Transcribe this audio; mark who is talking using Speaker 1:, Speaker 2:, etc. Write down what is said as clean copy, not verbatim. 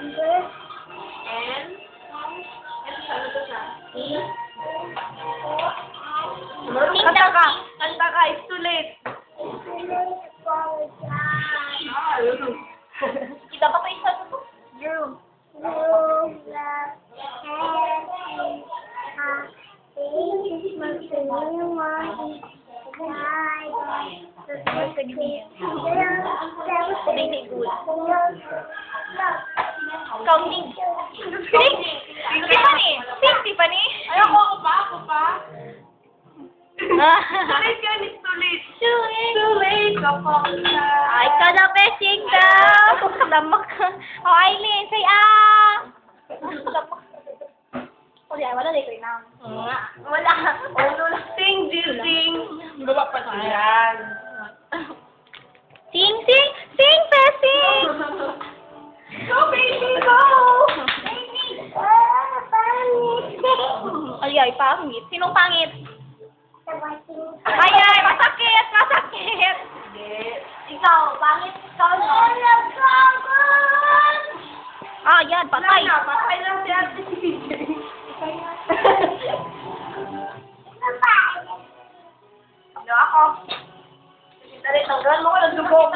Speaker 1: N. Ano to siya? E.
Speaker 2: Kanta ka.
Speaker 1: Kanta ka. It's too late.
Speaker 2: Kita pa pa isa to.
Speaker 1: You.
Speaker 2: Counting. Tiffany. Tiffany.
Speaker 1: Ayoko, ako pa. Too late yan, it's too late. Too late, kapag sa...
Speaker 2: Ay, kalabesing daw. Lamak ka. O, Aileen, say ah. Lamak. O, di ay, wala dito na. Wala.
Speaker 1: Uno lang. Sing, Jill, sing. Baba pa yan.
Speaker 2: Sing, sing. Sing, Bessie.
Speaker 1: Go, baby, go!
Speaker 2: Ay, pangit. Sinong pangit? Ay, masakit, masakit. Ikaw, pangit. Ikaw, no? Ah, yan, patay.
Speaker 1: Patay lang si Ate CJ. Ano ako? Dali, tanggal mo ko ng dugong.